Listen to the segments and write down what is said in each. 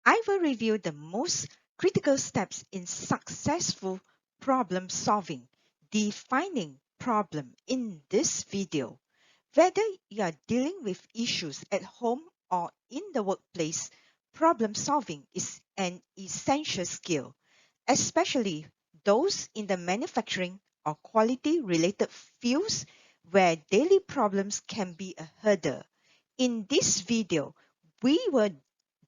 I will review the most critical steps in successful problem solving, defining problem in this video. Whether you are dealing with issues at home or in the workplace, problem solving is an essential skill, especially those in the manufacturing or quality related fields where daily problems can be a hurdle. In this video, we will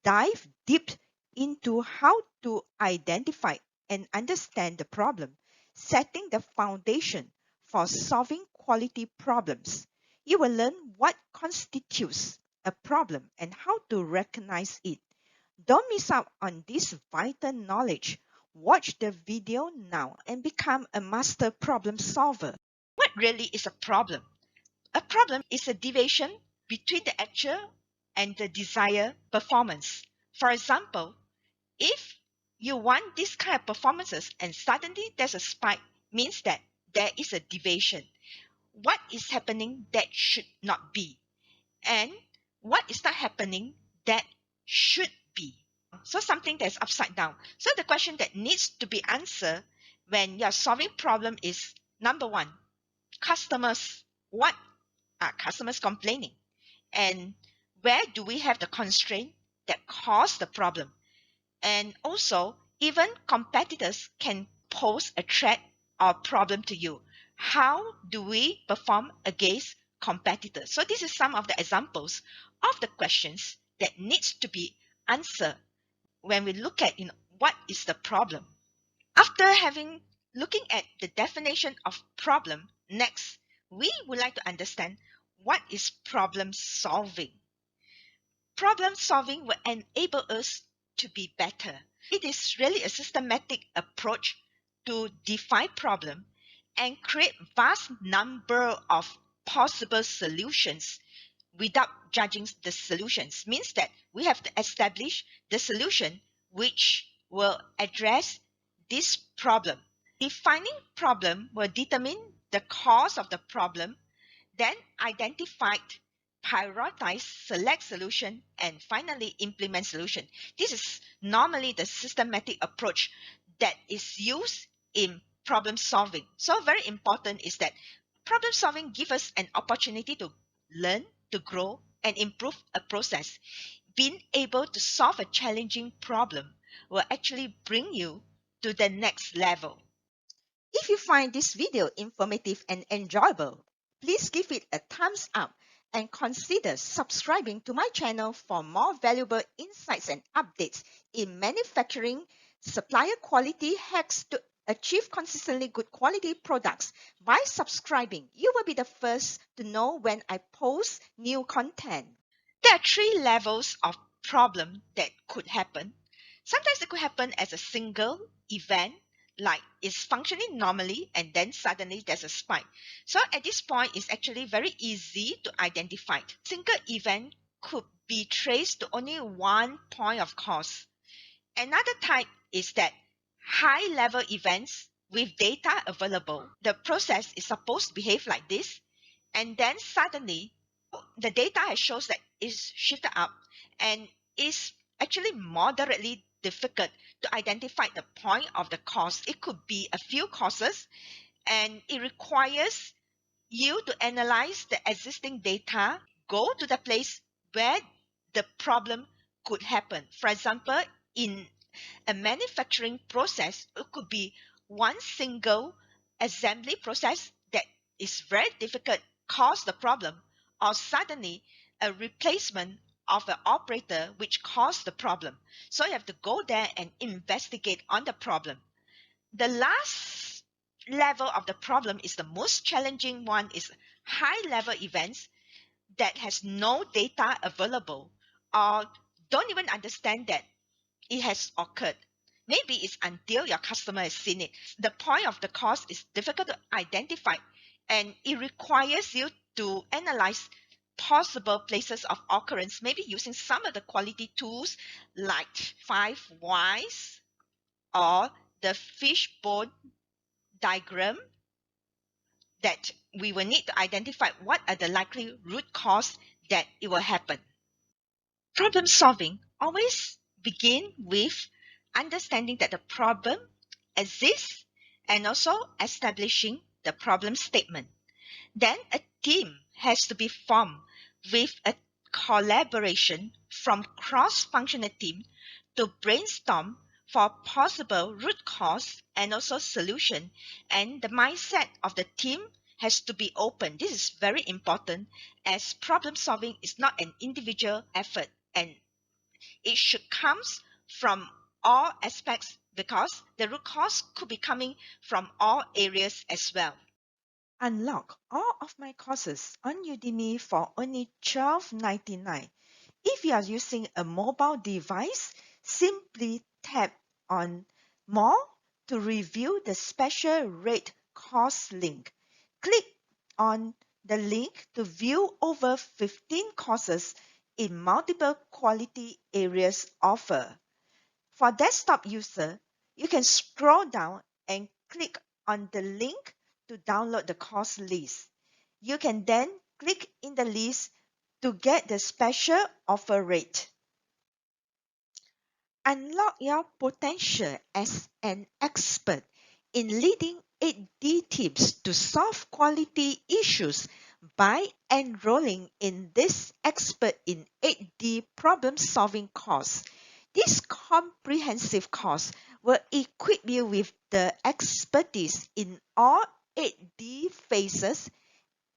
dive deep into how to identify and understand the problem, setting the foundation for solving quality problems. You will learn what constitutes a problem and how to recognize it. Don't miss out on this vital knowledge. Watch the video now and become a master problem solver. What really is a problem? A problem is a deviation between the actual and the desired performance. For example, if you want this kind of performances and suddenly there's a spike, means that there is a deviation. What is happening that should not be? And what is not happening that should be? So something that's upside down. So the question that needs to be answered when you're solving problem is number one, customers. What are customers complaining? And where do we have the constraint that cause the problem? And also, even competitors can pose a threat or problem to you. How do we perform against competitors? So this is some of the examples of the questions that needs to be answered when we look at what is the problem. After having looking at the definition of problem, next we would like to understand what is problem solving. Problem solving will enable us to be better. It is really a systematic approach to define problem and create vast number of possible solutions without judging the solutions. Means that we have to establish the solution which will address this problem. Defining problem will determine the cause of the problem, then identify, prioritize, select solution, and finally implement solution. This is normally the systematic approach that is used in problem solving. So very important is that problem solving gives us an opportunity to learn, to grow, and improve a process. Being able to solve a challenging problem will actually bring you to the next level. If you find this video informative and enjoyable, please give it a thumbs up and consider subscribing to my channel for more valuable insights and updates in manufacturing, supplier quality hacks to achieve consistently good quality products. By subscribing, you will be the first to know when I post new content. There are three levels of problem that could happen. Sometimes it could happen as a single event, like it's functioning normally and then suddenly there's a spike. So at this point, it's actually very easy to identify. Single event could be traced to only one point of cause. Another type is that high-level events with data available. The process is supposed to behave like this, and then suddenly the data has shows that it's shifted up and is actually moderately difficult to identify the point of the cause. It could be a few causes, and it requires you to analyze the existing data, go to the place where the problem could happen. For example, in a manufacturing process, it could be one single assembly process that is very difficult, cause the problem, or suddenly a replacement of an operator which caused the problem. So you have to go there and investigate on the problem. The last level of the problem is the most challenging one, is high level events that has no data available or don't even understand that it has occurred. Maybe it's until your customer has seen it. The point of the cause is difficult to identify, and it requires you to analyze possible places of occurrence, maybe using some of the quality tools like 5 whys or the fishbone diagram, that we will need to identify what are the likely root cause that it will happen. Problem solving always begin with understanding that the problem exists and also establishing the problem statement. Then a team has to be formed with a collaboration from cross-functional team to brainstorm for possible root cause and also solution. And the mindset of the team has to be open. This is very important as problem solving is not an individual effort, and it should come from all aspects because the root cause could be coming from all areas as well. Unlock all of my courses on Udemy for only $12.99. If you are using a mobile device, simply tap on More to review the special rate course link. Click on the link to view over 15 courses in multiple quality areas offered. For desktop user, you can scroll down and click on the link to download the course list. You can then click in the list to get the special offer rate. Unlock your potential as an expert in leading 8D teams to solve quality issues by enrolling in this Expert in 8D problem solving course. This comprehensive course will equip you with the expertise in all 8D phases,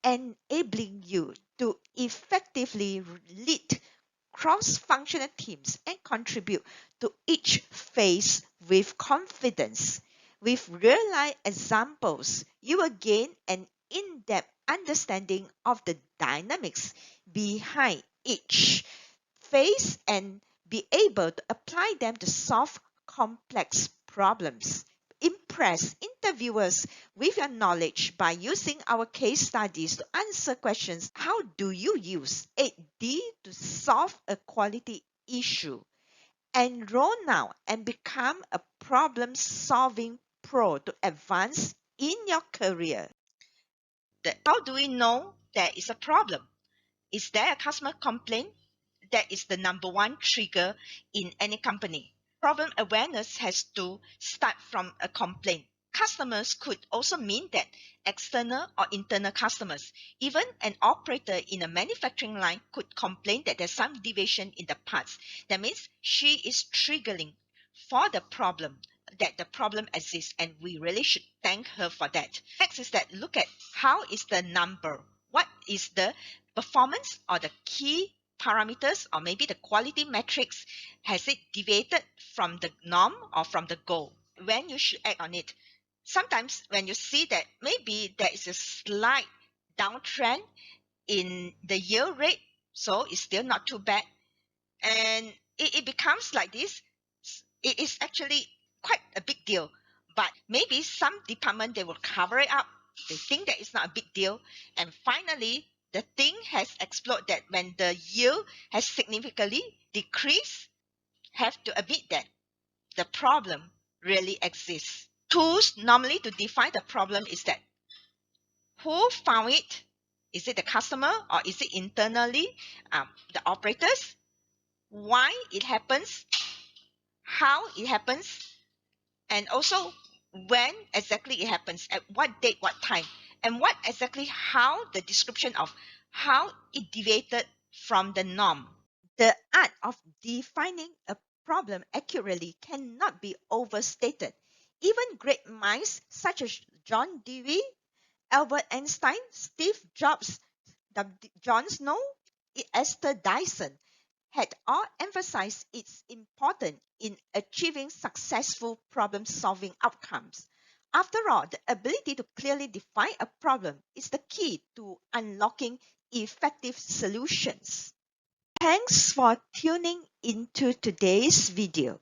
enabling you to effectively lead cross-functional teams and contribute to each phase with confidence. With real-life examples, you will gain an in-depth understanding of the dynamics behind each phase and be able to apply them to solve complex problems. Impress interviewers with your knowledge by using our case studies to answer questions. How do you use 8D to solve a quality issue? Enroll now and become a problem-solving pro to advance in your career. How do we know there is a problem? Is there a customer complaint? That is the number one trigger in any company. Problem awareness has to start from a complaint. Customers could also mean that external or internal customers. Even an operator in a manufacturing line could complain that there's some deviation in the parts. That means she is triggering for the problem, that the problem exists, and we really should thank her for that. Next is that look at how is the number. What is the performance or the key parameters or maybe the quality metrics? Has it deviated from the norm or from the goal? When you should act on it. Sometimes when you see that maybe there is a slight downtrend in the yield rate, so it's still not too bad, and it becomes like this, it is actually quite a big deal. But maybe some department, they will cover it up. They think that it's not a big deal. And finally, the thing has exploded that when the yield has significantly decreased, have to admit that the problem really exists. Tools normally to define the problem is that who found it? Is it the customer or is it internally the operators? Why it happens? How it happens? And also when exactly it happens, at what date, what time, and what exactly how the description of how it deviated from the norm. The art of defining a problem accurately cannot be overstated. Even great minds such as John Dewey, Albert Einstein, Steve Jobs, John Snow, Esther Dyson had all emphasized its importance in achieving successful problem-solving outcomes. After all, the ability to clearly define a problem is the key to unlocking effective solutions. Thanks for tuning into today's video.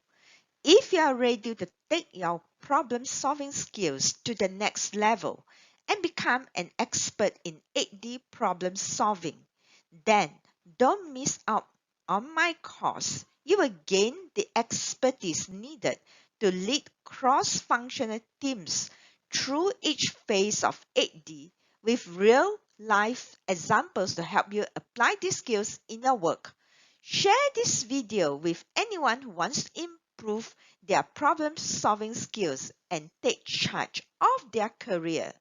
If you are ready to take your problem-solving skills to the next level and become an expert in 8D problem solving, then don't miss out on my course. You will gain the expertise needed to lead cross-functional teams through each phase of 8D with real-life examples to help you apply these skills in your work. Share this video with anyone who wants to improve their problem-solving skills and take charge of their career.